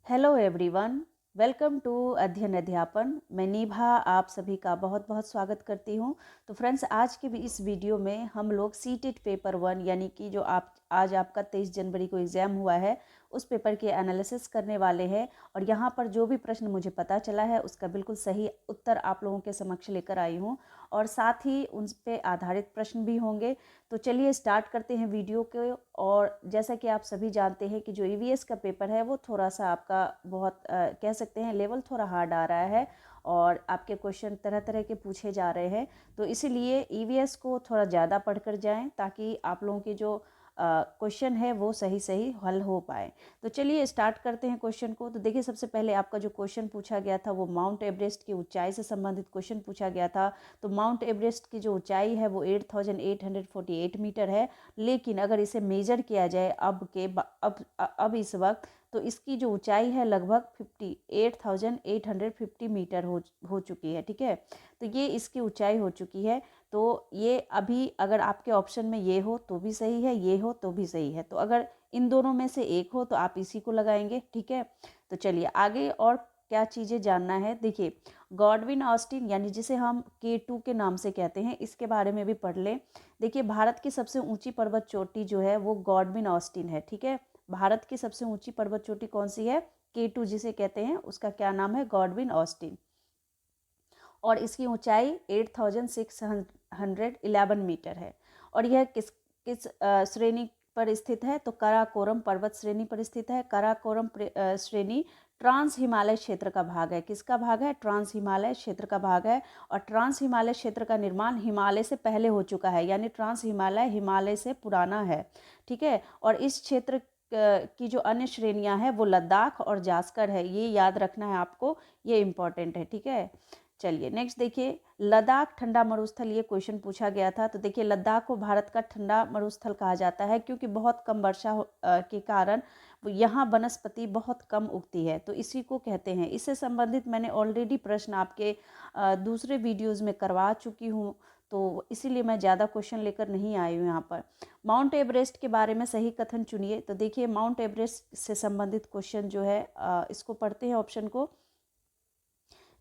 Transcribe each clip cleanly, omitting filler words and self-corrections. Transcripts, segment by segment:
Hello everyone, welcome to अध्ययन अध्यापन। मैं निभा आप सभी का बहुत बहुत स्वागत करती हूँ। तो फ्रेंड्स, आज के भी इस वीडियो में हम लोग सीटेट पेपर 1 यानी कि जो आज आपका 23 जनवरी को एग्ज़ाम हुआ है उस पेपर के एनालिसिस करने वाले हैं। और यहाँ पर जो भी प्रश्न मुझे पता चला है उसका बिल्कुल सही उत्तर आप लोगों के समक्ष लेकर आई हूँ, और साथ ही उन पे आधारित प्रश्न भी होंगे। तो चलिए स्टार्ट करते हैं वीडियो को। और जैसा कि आप सभी जानते हैं कि जो ईवीएस का पेपर है वो थोड़ा सा आपका बहुत कह सकते हैं लेवल थोड़ा हार्ड आ रहा है, और आपके क्वेश्चन तरह तरह के पूछे जा रहे हैं। तो इसीलिए ईवीएस को थोड़ा ज़्यादा पढ़कर जाएं ताकि आप लोगों की जो क्वेश्चन है वो सही सही हल हो पाए। तो चलिए स्टार्ट करते हैं क्वेश्चन को। तो देखिए, सबसे पहले आपका जो क्वेश्चन पूछा गया था वो माउंट एवरेस्ट की ऊंचाई से संबंधित क्वेश्चन पूछा गया था। तो माउंट एवरेस्ट की जो ऊंचाई है वो 8848 मीटर है, लेकिन अगर इसे मेजर किया जाए अब इस वक्त, तो इसकी जो ऊंचाई है लगभग 58,850 मीटर हो चुकी है। ठीक है, तो ये इसकी ऊंचाई हो चुकी है। तो ये अभी अगर आपके ऑप्शन में ये हो तो भी सही है, ये हो तो भी सही है। तो अगर इन दोनों में से एक हो तो आप इसी को लगाएंगे। ठीक है, तो चलिए आगे और क्या चीज़ें जानना है। देखिए, गॉडविन ऑस्टिन यानी जिसे हम K2 के नाम से कहते हैं, इसके बारे में भी पढ़ लें। देखिए, भारत की सबसे ऊंची पर्वत चोटी जो है वो गॉडविन ऑस्टिन है। ठीक है, भारत की सबसे ऊंची पर्वत चोटी कौन सी है? K2 जिसे कहते हैं, उसका क्या नाम है? Godwin Austen. और इसकी ऊंचाई 8611 मीटर है। और यह किस किस श्रेणी पर स्थित है? तो काराकोरम पर्वत श्रेणी पर स्थित है। काराकोरम श्रेणी ट्रांस हिमालय क्षेत्र का भाग है। किसका भाग है? ट्रांस हिमालय क्षेत्र का भाग है। और ट्रांस हिमालय क्षेत्र का निर्माण हिमालय से पहले हो चुका है, यानी ट्रांस हिमालय हिमालय से पुराना है। ठीक है, और इस क्षेत्र की जो अन्य श्रेणियां हैं वो लद्दाख और जास्कर है। ये याद रखना है आपको, ये इंपॉर्टेंट है। ठीक है, चलिए नेक्स्ट देखिए, लद्दाख ठंडा मरुस्थल, ये क्वेश्चन पूछा गया था। तो देखिए, लद्दाख को भारत का ठंडा मरुस्थल कहा जाता है क्योंकि बहुत कम वर्षा के कारण यहाँ वनस्पति बहुत कम उगती है, तो इसी को कहते हैं। इससे संबंधित मैंने ऑलरेडी प्रश्न आपके दूसरे वीडियोस में करवा चुकी हूँ, तो इसीलिए मैं ज़्यादा क्वेश्चन लेकर नहीं आई हूँ यहाँ पर। माउंट एवरेस्ट के बारे में सही कथन चुनिए। तो देखिए, माउंट एवरेस्ट से संबंधित क्वेश्चन जो है इसको पढ़ते हैं ऑप्शन को।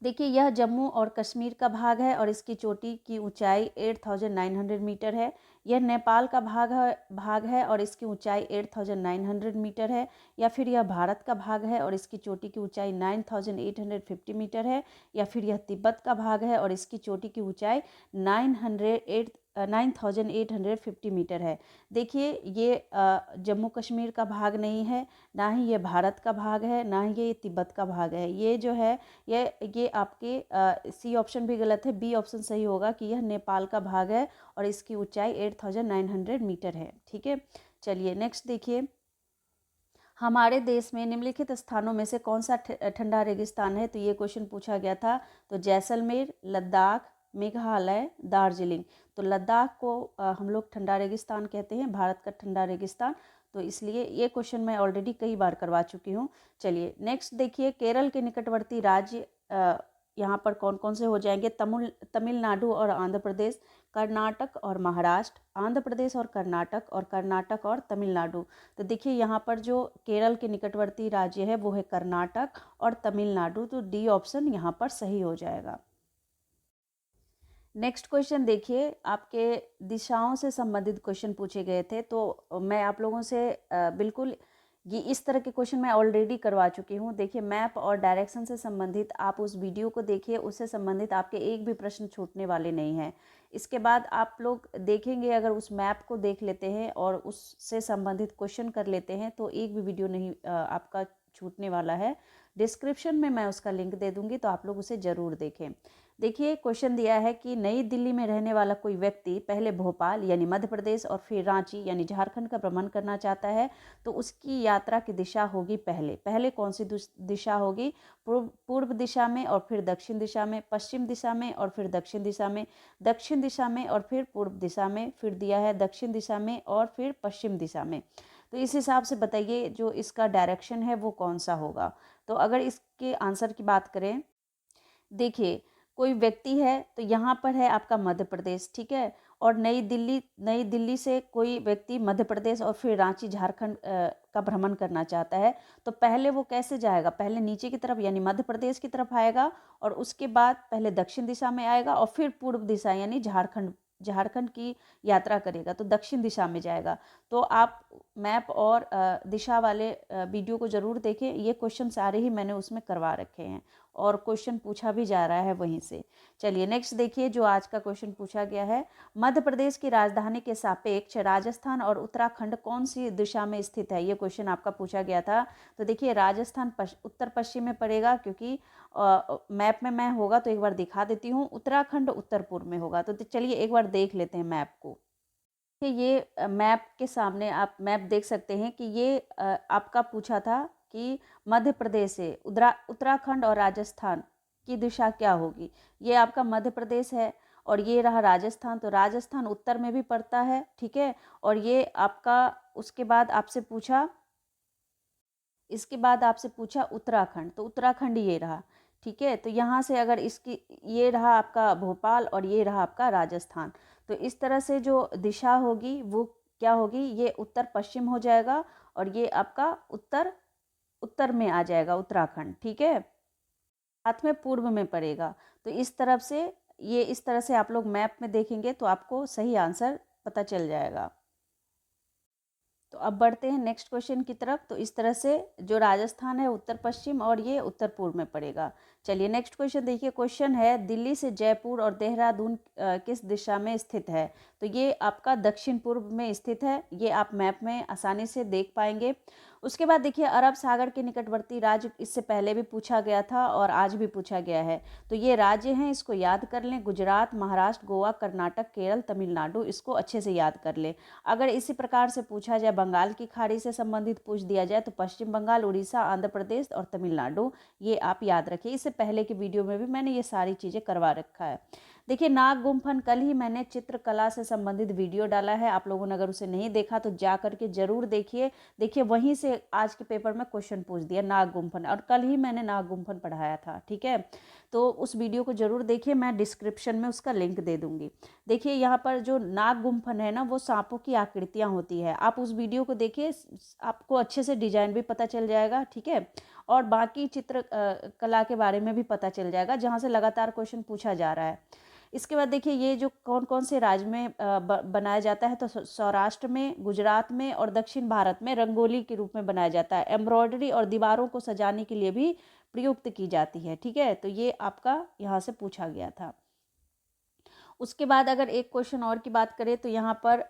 देखिए, यह जम्मू और कश्मीर का भाग है और इसकी चोटी की ऊंचाई 8900 मीटर है। यह नेपाल का भाग है और इसकी ऊंचाई 8900 मीटर है। या फिर यह भारत का भाग है और इसकी चोटी की ऊंचाई 9850 मीटर है। या फिर यह तिब्बत का भाग है और इसकी चोटी की ऊंचाई 9850 मीटर है। देखिए, ये जम्मू कश्मीर का भाग नहीं है, ना ही ये भारत का भाग है, ना ही ये तिब्बत का भाग है। ये जो है ये आपके सी ऑप्शन भी गलत है, बी ऑप्शन सही होगा कि यह नेपाल का भाग है और इसकी ऊंचाई 8900 मीटर है। ठीक है, चलिए नेक्स्ट देखिए, हमारे देश में निम्नलिखित स्थानों में से कौन सा ठंडा रेगिस्तान है? तो ये क्वेश्चन पूछा गया था। तो जैसलमेर, लद्दाख, मेघालय, दार्जिलिंग। तो लद्दाख को हम लोग ठंडा रेगिस्तान कहते हैं, भारत का ठंडा रेगिस्तान। तो इसलिए ये क्वेश्चन मैं ऑलरेडी कई बार करवा चुकी हूँ। चलिए नेक्स्ट देखिए, केरल के निकटवर्ती राज्य यहाँ पर कौन कौन से हो जाएंगे? तमिलनाडु और आंध्र प्रदेश, कर्नाटक और महाराष्ट्र, आंध्र प्रदेश और कर्नाटक और तमिलनाडु। तो देखिए, यहाँ पर जो केरल के निकटवर्ती राज्य है वो है कर्नाटक और तमिलनाडु। तो डी ऑप्शन यहाँ पर सही हो जाएगा। नेक्स्ट क्वेश्चन देखिए, आपके दिशाओं से संबंधित क्वेश्चन पूछे गए थे। तो मैं आप लोगों से बिल्कुल ये इस तरह के क्वेश्चन मैं ऑलरेडी करवा चुकी हूँ। देखिए, मैप और डायरेक्शन से संबंधित आप उस वीडियो को देखिए, उससे संबंधित आपके एक भी प्रश्न छूटने वाले नहीं हैं। इसके बाद आप लोग देखेंगे, अगर उस मैप को देख लेते हैं और उससे संबंधित क्वेश्चन कर लेते हैं तो एक भी वीडियो नहीं आपका छूटने वाला है। डिस्क्रिप्शन में मैं उसका लिंक दे दूंगी, तो आप लोग उसे ज़रूर देखें। देखिए, क्वेश्चन दिया है कि नई दिल्ली में रहने वाला कोई व्यक्ति पहले भोपाल यानी मध्य प्रदेश और फिर रांची यानी झारखंड का भ्रमण करना चाहता है, तो उसकी यात्रा की दिशा होगी पहले कौन सी दिशा होगी? पूर्व दिशा में और फिर दक्षिण दिशा में, पश्चिम दिशा में और फिर दक्षिण दिशा में, दक्षिण दिशा में और फिर पूर्व दिशा में, फिर दिया है दक्षिण दिशा में और फिर पश्चिम दिशा में। तो इस हिसाब से बताइए जो इसका डायरेक्शन है वो कौन सा होगा। तो अगर इसके आंसर की बात करें, देखिए, कोई व्यक्ति है तो यहाँ पर है आपका मध्य प्रदेश। ठीक है, और नई दिल्ली से कोई व्यक्ति मध्य प्रदेश और फिर रांची झारखंड का भ्रमण करना चाहता है तो पहले वो कैसे जाएगा, पहले नीचे की तरफ यानी मध्य प्रदेश की तरफ आएगा और उसके बाद पहले दक्षिण दिशा में आएगा और फिर पूर्व दिशा यानी झारखंड की यात्रा करेगा तो दक्षिण दिशा में जाएगा। तो आप मैप और दिशा वाले वीडियो को ज़रूर देखें, ये क्वेश्चन सारे ही मैंने उसमें करवा रखे हैं और क्वेश्चन पूछा भी जा रहा है वहीं से। चलिए नेक्स्ट देखिए, जो आज का क्वेश्चन पूछा गया है, मध्य प्रदेश की राजधानी के सापेक्ष राजस्थान और उत्तराखंड कौन सी दिशा में स्थित है, ये क्वेश्चन आपका पूछा गया था। तो देखिए राजस्थान उत्तर पश्चिम में पड़ेगा, क्योंकि मैप में मैं होगा तो एक बार दिखा देती हूँ, उत्तराखंड उत्तर पूर्व में होगा। तो चलिए एक बार देख लेते हैं मैप को। ये मैप के सामने आप मैप देख सकते हैं कि ये आपका पूछा था कि मध्य प्रदेश से उत्तराखंड और राजस्थान की दिशा क्या होगी। ये आपका मध्य प्रदेश है और ये रहा राजस्थान, तो राजस्थान उत्तर में भी पड़ता है, ठीक है। और ये आपका उसके बाद आपसे पूछा, इसके बाद आपसे पूछा उत्तराखंड, तो उत्तराखंड ये रहा, ठीक है। तो यहाँ से अगर इसकी, ये रहा आपका भोपाल और ये रहा आपका राजस्थान, तो इस तरह से जो दिशा होगी वो क्या होगी, ये उत्तर पश्चिम हो जाएगा और ये आपका उत्तर में आ जाएगा उत्तराखंड, ठीक है, साथ में पूर्व में पड़ेगा। तो इस तरफ से ये, इस तरह से आप लोग मैप में देखेंगे तो आपको सही आंसर पता चल जाएगा। तो अब बढ़ते हैं नेक्स्ट क्वेश्चन की तरफ। तो इस तरह से जो राजस्थान है उत्तर पश्चिम और ये उत्तर पूर्व में पड़ेगा। चलिए नेक्स्ट क्वेश्चन देखिए, क्वेश्चन है दिल्ली से जयपुर और देहरादून किस दिशा में स्थित है। तो ये आपका दक्षिण पूर्व में स्थित है, ये आप मैप में आसानी से देख पाएंगे। उसके बाद देखिए अरब सागर के निकटवर्ती राज्य, इससे पहले भी पूछा गया था और आज भी पूछा गया है। तो ये राज्य हैं, इसको याद कर लें, गुजरात, महाराष्ट्र, गोवा, कर्नाटक, केरल, तमिलनाडु, इसको अच्छे से याद कर लें। अगर इसी प्रकार से पूछा जाए, बंगाल की खाड़ी से संबंधित पूछ दिया जाए तो पश्चिम बंगाल, उड़ीसा, आंध्र प्रदेश और तमिलनाडु, ये आप याद रखिए। इससे पहले की वीडियो में भी मैंने ये सारी चीज़ें करवा रखा है। देखिए नाग गुम्फन, कल ही मैंने चित्रकला से संबंधित वीडियो डाला है, आप लोगों ने अगर उसे नहीं देखा तो जा करके जरूर देखिए। देखिए वहीं से आज के पेपर में क्वेश्चन पूछ दिया नाग गुम्फन, और कल ही मैंने नाग गुम्फन पढ़ाया था, ठीक है। तो उस वीडियो को जरूर देखिए, मैं डिस्क्रिप्शन में उसका लिंक दे दूंगी। देखिए यहाँ पर जो नाग गुम्फन है ना, वो सांपों की आकृतियाँ होती है, आप उस वीडियो को देखिए, आपको अच्छे से डिजाइन भी पता चल जाएगा, ठीक है। और बाकी चित्र कला के बारे में भी पता चल जाएगा, जहाँ से लगातार क्वेश्चन पूछा जा रहा है। इसके बाद देखिए ये जो कौन कौन से राज्य में बनाया जाता है, तो सौराष्ट्र में, गुजरात में और दक्षिण भारत में रंगोली के रूप में बनाया जाता है। एम्ब्रॉयडरी और दीवारों को सजाने के लिए भी प्रयुक्त की जाती है, ठीक है। तो ये आपका यहाँ से पूछा गया था। उसके बाद अगर एक क्वेश्चन और की बात करें तो यहाँ पर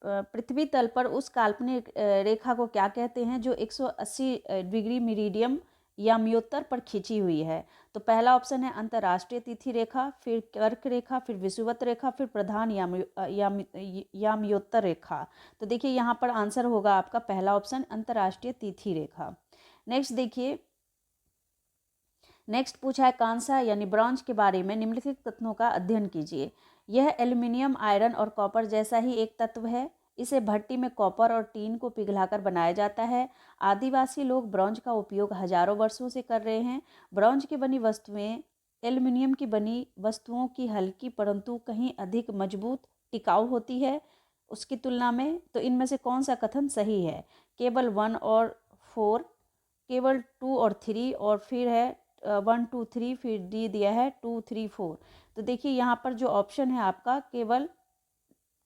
पृथ्वी तल पर उस काल्पनिक रेखा को क्या कहते हैं जो 180 डिग्री मेरिडियम याम्योत्तर पर खींची हुई है। तो पहला ऑप्शन है अंतर्राष्ट्रीय तिथि रेखा, फिर कर्क रेखा, फिर विषुवत रेखा, फिर प्रधान याम्योत्तर रेखा। तो देखिए यहाँ पर आंसर होगा आपका पहला ऑप्शन, अंतर्राष्ट्रीय तिथि रेखा। नेक्स्ट देखिए, नेक्स्ट पूछा है कांसा यानी ब्रॉन्ज के बारे में निम्नलिखित तत्वों का अध्ययन कीजिए। यह एल्युमिनियम, आयरन और कॉपर जैसा ही एक तत्व है। इसे भट्टी में कॉपर और टीन को पिघलाकर बनाया जाता है। आदिवासी लोग ब्रॉन्ज का उपयोग हजारों वर्षों से कर रहे हैं। ब्रॉन्ज की बनी वस्तुएं एल्युमिनियम की बनी वस्तुओं की हल्की परंतु कहीं अधिक मजबूत, टिकाऊ होती है उसकी तुलना में। तो इनमें से कौन सा कथन सही है? केवल 1 और 4, केवल 2 और 3, और फिर है 1 2 3, फिर डी दिया है 2 3 4। तो देखिए यहाँ पर जो ऑप्शन है आपका केवल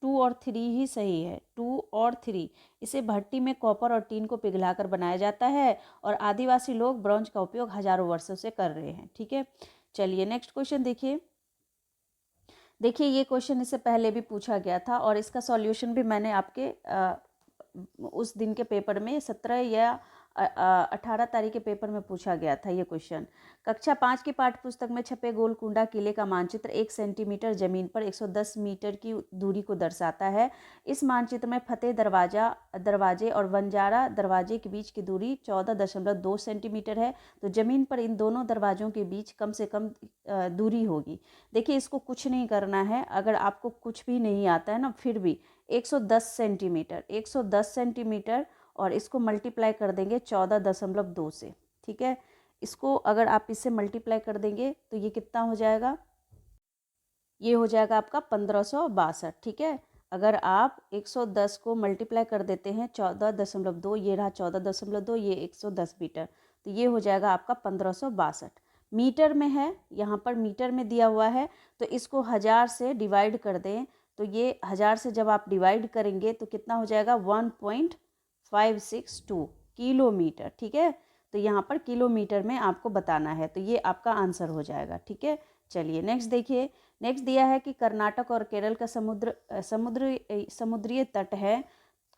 2 और 3 ही सही है, 2 और 3। इसे भट्टी में कॉपर और टीन को पिघलाकर बनाया जाता है और आदिवासी लोग ब्रॉन्ज का उपयोग हजारों वर्षों से कर रहे हैं, ठीक है। चलिए नेक्स्ट क्वेश्चन देखिए। देखिए ये क्वेश्चन इससे पहले भी पूछा गया था और इसका सॉल्यूशन भी मैंने आपके उस दिन के पेपर में 17 या 18 तारीख के पेपर में पूछा गया था ये क्वेश्चन। कक्षा 5 की पाठ्यपुस्तक में छपे गोलकुंडा किले का मानचित्र 1 सेंटीमीटर जमीन पर 110 मीटर की दूरी को दर्शाता है। इस मानचित्र में फतेह दरवाजे और बंजारा दरवाजे के बीच की दूरी 14.2 सेंटीमीटर है। तो जमीन पर इन दोनों दरवाजों के बीच कम से कम दूरी होगी। देखिए इसको कुछ नहीं करना है, अगर आपको कुछ भी नहीं आता है ना, फिर भी 110 सेंटीमीटर और इसको मल्टीप्लाई कर देंगे 14.2 से, ठीक है। इसको अगर आप इससे मल्टीप्लाई कर देंगे तो ये कितना हो जाएगा? ये हो जाएगा आपका 1562, ठीक है। अगर आप 110 को मल्टीप्लाई कर देते हैं 14.2, ये रहा 14.2, ये 110 मीटर, तो ये हो जाएगा आपका 1562 मीटर में है, यहाँ पर मीटर में दिया हुआ है। तो इसको 1000 से डिवाइड कर दें, तो ये 1000 से जब आप डिवाइड करेंगे तो कितना हो जाएगा 1.562 किलोमीटर। ठीक है, तो यहाँ पर किलोमीटर में आपको बताना है, तो ये आपका आंसर हो जाएगा। ठीक है, चलिए नेक्स्ट देखिए। नेक्स्ट दिया है कि कर्नाटक और केरल का समुद्रीय तट है,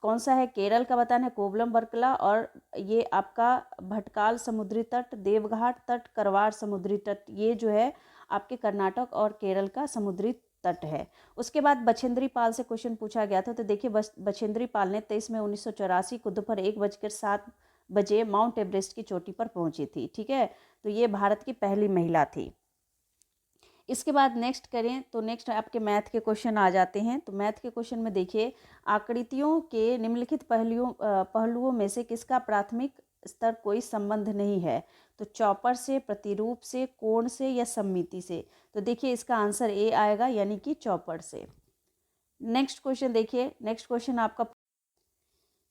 कौन सा है? केरल का बताना है कोवलम वर्कला, और ये आपका भटकाल समुद्री तट, देवघाट तट, करवार समुद्री तट, ये जो है आपके कर्नाटक और केरल का समुद्री तट है। उसके बाद बछेंद्री पाल से क्वेश्चन पूछा गया था, तो देखिए बछेंद्री पाल ने 23 मई 1984 को दोपहर 1:07 बजे माउंट एवरेस्ट की चोटी पर पहुंची थी। ठीक है, तो ये भारत की पहली महिला थी। इसके बाद नेक्स्ट करें तो नेक्स्ट आपके मैथ के क्वेश्चन आ जाते हैं। तो मैथ के क्वेश्चन में देखिए, आकृतियों के निम्नलिखित पहलुओं में से किसका प्राथमिक स्तर कोई संबंध नहीं है? तो चौपर से, प्रतिरूप से, कोण से या सममिति से? तो देखिए इसका आंसर ए आएगा, यानी कि चौपर से। नेक्स्ट क्वेश्चन देखिए, नेक्स्ट क्वेश्चन आपका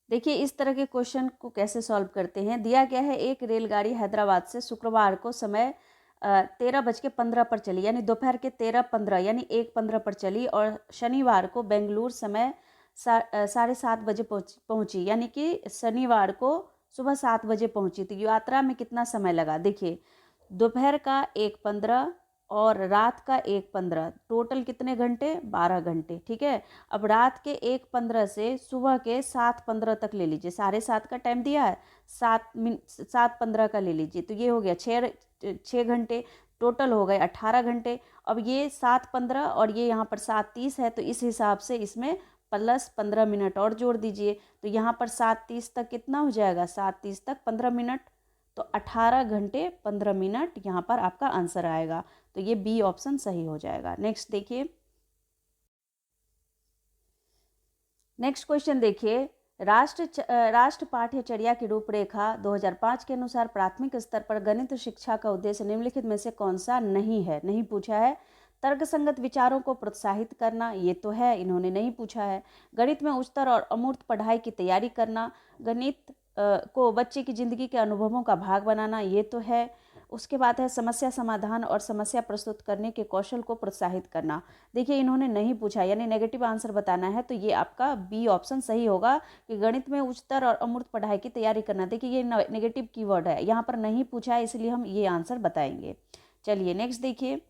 देखिए इस तरह के क्वेश्चन को कैसे सॉल्व करते हैं। दिया गया है एक रेलगाड़ी हैदराबाद से शुक्रवार को समय 13:15 पर चली, यानी दोपहर के 13:15 यानी 1:15 पर चली, और शनिवार को बेंगलुरु समय 7:30 बजे पहुंची, यानी कि शनिवार को सुबह 7 बजे पहुंची। तो यात्रा में कितना समय लगा? देखिए दोपहर का 1:15 और रात का 1:15, टोटल कितने घंटे? 12 घंटे। ठीक है, अब रात के 1:15 से सुबह के 7:15 तक ले लीजिए, 7:30 का टाइम दिया है, 7:15 का ले लीजिए, तो ये हो गया 6 घंटे, टोटल हो गए 18 घंटे। अब ये 7:15 और ये यहाँ पर 7:30 है, तो इस हिसाब से इसमें प्लस 15 मिनट और जोड़ दीजिए, तो यहाँ पर 7:30 तक कितना हो जाएगा? 7:30 तक 15 मिनट, तो 18 घंटे 15 मिनट यहाँ पर आपका आंसर आएगा। तो ये बी ऑप्शन सही हो जाएगा। नेक्स्ट देखिए, नेक्स्ट क्वेश्चन देखिए, राष्ट्र पाठ्यचर्या की रूपरेखा 2005 के अनुसार प्राथमिक स्तर पर गणित शिक्षा का उद्देश्य निम्नलिखित में से कौन सा नहीं है? नहीं पूछा है। तर्कसंगत विचारों को प्रोत्साहित करना, ये तो है, इन्होंने नहीं पूछा है। गणित में उच्चतर और अमूर्त पढ़ाई की तैयारी करना, गणित को बच्चे की जिंदगी के अनुभवों का भाग बनाना, ये तो है। उसके बाद है समस्या समाधान और समस्या प्रस्तुत करने के कौशल को प्रोत्साहित करना। देखिए इन्होंने नहीं पूछा, यानी नेगेटिव आंसर बताना है, तो ये आपका बी ऑप्शन सही होगा कि गणित में उच्चतर और अमूर्त पढ़ाई की तैयारी करना। देखिए ये नेगेटिव कीवर्ड है, यहाँ पर नहीं पूछा है, इसलिए हम ये आंसर बताएंगे। चलिए नेक्स्ट देखिए,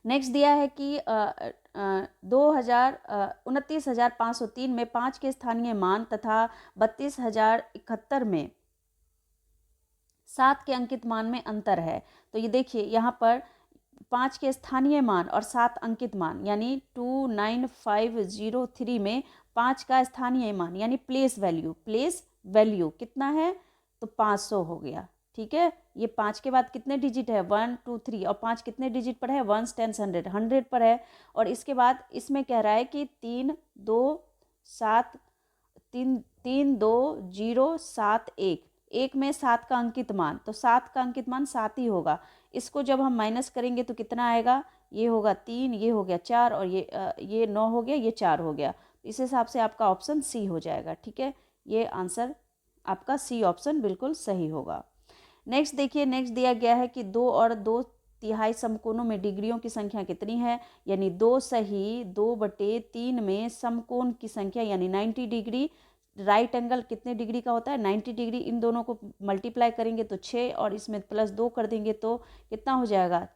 नेक्स्ट दिया है कि 29,503 में 5 के स्थानीय मान तथा 32,071 में 7 के अंकित मान में अंतर है। तो ये देखिए यहाँ पर 5 के स्थानीय मान और 7 अंकित मान, यानी 29503 में 5 का स्थानीय मान यानी प्लेस वैल्यू कितना है? तो 500 हो गया। ठीक है, ये 5 के बाद कितने डिजिट है? 1 2 3, और 5 कितने डिजिट पर है? 1 10 100 पर है। और इसके बाद इसमें कह रहा है कि 32071, एक में 7 का अंकित मान, तो 7 का अंकित मान 7 ही होगा। इसको जब हम माइनस करेंगे तो कितना आएगा? ये होगा 3, ये हो गया 4, और ये 9 हो गया, ये 4 हो गया। इस हिसाब से आपका ऑप्शन सी हो जाएगा। ठीक है, ये आंसर आपका सी ऑप्शन बिल्कुल सही होगा। नेक्स्ट देखिए, नेक्स्ट दिया गया है कि 2 और 2/3 समकोणों में डिग्रियों की संख्या कितनी है? यानी 2 सही 2/3 में समकोण की संख्या, यानी 90 डिग्री। राइट एंगल कितने डिग्री का होता है? 90 डिग्री। इन दोनों को मल्टीप्लाई करेंगे तो 6, और इसमें +2 कर देंगे तो कितना हो जाएगा?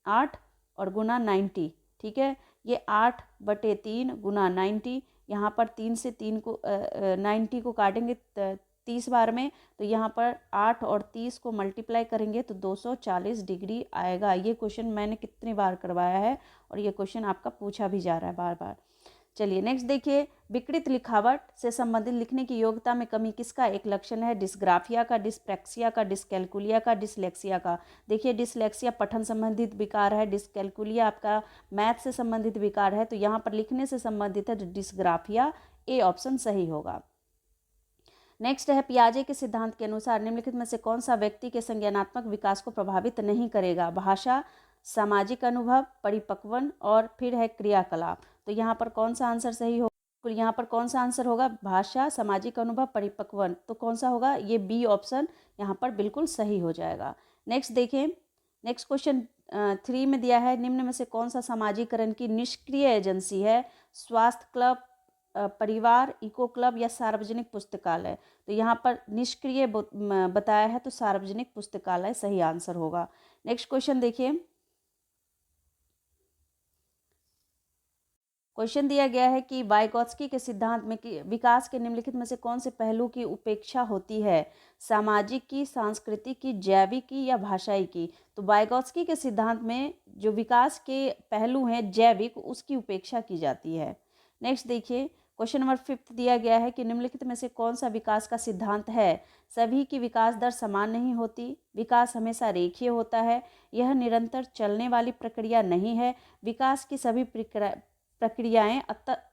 8 और गुना 90। ठीक है, ये 8/3 गुना 90, यहाँ पर 3 से 3 को 90 को काटेंगे 30 बार में, तो यहाँ पर 8 और 30 को मल्टीप्लाई करेंगे तो 240 डिग्री आएगा। ये क्वेश्चन मैंने कितनी बार करवाया है, और ये क्वेश्चन आपका पूछा भी जा रहा है बार बार। चलिए नेक्स्ट देखिए, विकृत लिखावट से संबंधित लिखने की योग्यता में कमी किसका एक लक्षण है? डिस्ग्राफिया का, डिस्प्रैक्सिया का, डिस्कैल्कुलिया का, डिसलेक्सिया का। देखिए डिसलेक्सिया पठन संबंधित विकार है, डिस्कैल्कुलिया आपका मैथ से संबंधित विकार है, तो यहाँ पर लिखने से संबंधित है तो डिस्ग्राफिया, ए ऑप्शन सही होगा। नेक्स्ट है, पियाजे के सिद्धांत के अनुसार निम्नलिखित में से कौन सा व्यक्ति के संज्ञानात्मक विकास को प्रभावित नहीं करेगा? भाषा, सामाजिक अनुभव, परिपक्वन, और फिर है क्रियाकलाप। तो यहाँ पर कौन सा आंसर सही होगा? यहाँ पर कौन सा आंसर होगा? भाषा, सामाजिक अनुभव, परिपक्वन। तो कौन सा होगा? ये बी ऑप्शन यहाँ पर बिल्कुल सही हो जाएगा। नेक्स्ट देखें, नेक्स्ट क्वेश्चन 3 में दिया है, निम्न में से कौन सा समाजीकरण की निष्क्रिय एजेंसी है? स्वास्थ्य क्लब, परिवार, इको क्लब या सार्वजनिक पुस्तकालय। तो यहाँ पर निष्क्रिय बताया है, तो सार्वजनिक पुस्तकालय सही आंसर होगा। नेक्स्ट क्वेश्चन देखिए, क्वेश्चन दिया गया है कि वाइगोत्स्की के सिद्धांत में कि विकास के निम्नलिखित में से कौन से पहलू की उपेक्षा होती है? सामाजिक की, सांस्कृतिक की, जैविक की या भाषाई की। तो वाइगोत्स्की के सिद्धांत में जो विकास के पहलू हैं जैविक, उसकी उपेक्षा की जाती है। नेक्स्ट देखिए, क्वेश्चन नंबर 5 दिया गया है कि निम्नलिखित में से कौन सा विकास का सिद्धांत है? सभी की विकास दर समान नहीं होती, विकास हमेशा रेखीय होता है, यह निरंतर चलने वाली प्रक्रिया नहीं है, विकास की सभी प्रक्रियाएं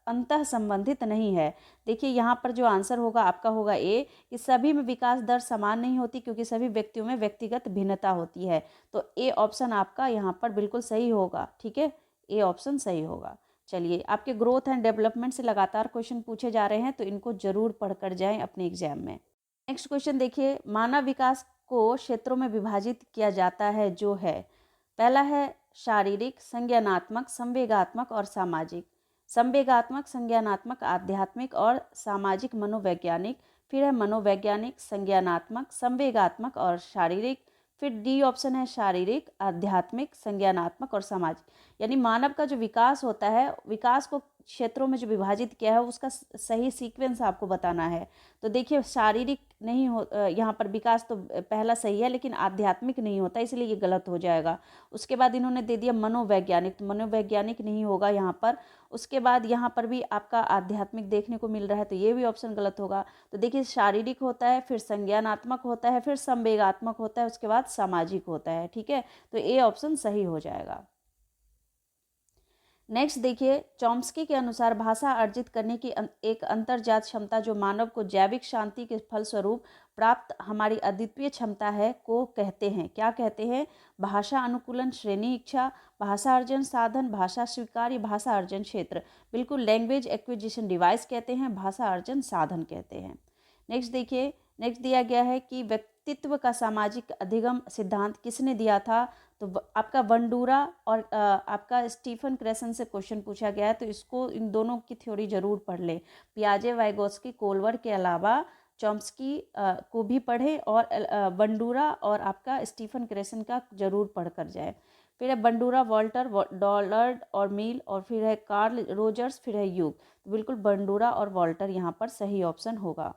अंतः संबंधित नहीं है। देखिए यहाँ पर जो आंसर होगा आपका होगा ए, कि सभी में विकास दर समान नहीं होती क्योंकि सभी व्यक्तियों में व्यक्तिगत भिन्नता होती है। तो ए ऑप्शन आपका यहाँ पर बिल्कुल सही होगा। ठीक है, ए ऑप्शन सही होगा। चलिए, आपके ग्रोथ एंड डेवलपमेंट से लगातार क्वेश्चन पूछे जा रहे हैं, तो इनको जरूर पढ़कर जाएं अपने एग्जाम में। नेक्स्ट क्वेश्चन देखिए, मानव विकास को क्षेत्रों में विभाजित किया जाता है जो है, पहला है शारीरिक, संज्ञानात्मक, संवेगात्मक और सामाजिक। संवेगात्मक, संज्ञानात्मक, आध्यात्मिक और सामाजिक मनोवैज्ञानिक। फिर है मनोवैज्ञानिक, संज्ञानात्मक, संवेगात्मक और शारीरिक। फिर डी ऑप्शन है शारीरिक, आध्यात्मिक, संज्ञानात्मक और सामाजिक। यानी मानव का जो विकास होता है, विकास को क्षेत्रों में जो विभाजित किया है उसका सही सीक्वेंस आपको बताना है। तो देखिए, शारीरिक नहीं हो, यहाँ पर विकास तो पहला सही है, लेकिन आध्यात्मिक नहीं होता, इसलिए ये गलत हो जाएगा। उसके बाद इन्होंने दे दिया मनोवैज्ञानिक, तो मनोवैज्ञानिक नहीं होगा यहाँ पर। उसके बाद यहाँ पर भी आपका आध्यात्मिक देखने को मिल रहा है, तो ये भी ऑप्शन गलत होगा। तो देखिए, शारीरिक होता है, फिर संज्ञानात्मक होता है, फिर संवेगात्मक होता है, उसके बाद सामाजिक होता है। ठीक है, तो ए ऑप्शन सही हो जाएगा। नेक्स्ट देखिए, चॉम्स्की के अनुसार भाषा अर्जित करने की एक अंतर्जात क्षमता जो मानव को जैविक शांति के फलस्वरूप प्राप्त हमारी अद्वितीय क्षमता है को कहते हैं। क्या कहते हैं? भाषा अनुकूलन, श्रेणी इच्छा, भाषा अर्जन साधन, भाषा स्वीकार या भाषा अर्जन क्षेत्र। बिल्कुल, लैंग्वेज एक्विजिशन डिवाइस कहते हैं, भाषा अर्जन साधन कहते हैं। नेक्स्ट देखिए, नेक्स्ट दिया गया है कि व्यक्तित्व का सामाजिक अधिगम सिद्धांत किसने दिया था? तो आपका बंडूरा और आपका स्टीफन क्रेसन से क्वेश्चन पूछा गया है, तो इसको, इन दोनों की थ्योरी जरूर पढ़ लें। पियाजे, वाइगोत्स्की, कोलवर के अलावा चॉम्स्की को भी पढ़ें, और बंडूरा और आपका स्टीफन क्रेसन का जरूर पढ़ कर जाए। फिर है बंडूरा, वॉल्टर, डॉलर्ड और मील, और फिर है कार्ल रोजर्स, फिर है यूग। तो बिल्कुल बंडूरा और वॉल्टर यहाँ पर सही ऑप्शन होगा।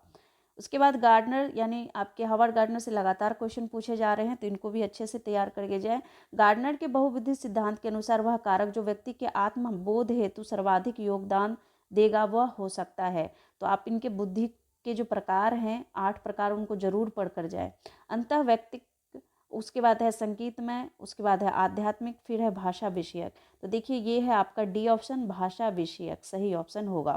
उसके बाद गार्डनर, यानी आपके हावर्ड गार्डनर से लगातार क्वेश्चन पूछे जा रहे हैं, तो इनको भी अच्छे से तैयार करके जाए। गार्डनर के बहुविध सिद्धांत के अनुसार वह कारक जो व्यक्ति के आत्मबोध हेतु सर्वाधिक योगदान देगा वह हो सकता है। तो आप इनके बुद्धि के जो प्रकार हैं, 8 प्रकार, उनको जरूर पढ़ कर जाए। अंतः व्यक्ति, उसके बाद है संगीतमय, उसके बाद है आध्यात्मिक, फिर है भाषा विषयक। तो देखिए, ये है आपका डी ऑप्शन, भाषा विषयक सही ऑप्शन होगा।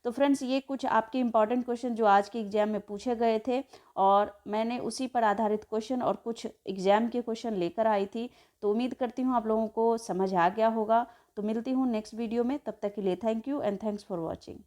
तो फ्रेंड्स, ये कुछ आपके इंपॉर्टेंट क्वेश्चन जो आज के एग्जाम में पूछे गए थे, और मैंने उसी पर आधारित क्वेश्चन और कुछ एग्जाम के क्वेश्चन लेकर आई थी। तो उम्मीद करती हूँ आप लोगों को समझ आ गया होगा। तो मिलती हूँ नेक्स्ट वीडियो में, तब तक के लिए thank you and thanks for watching.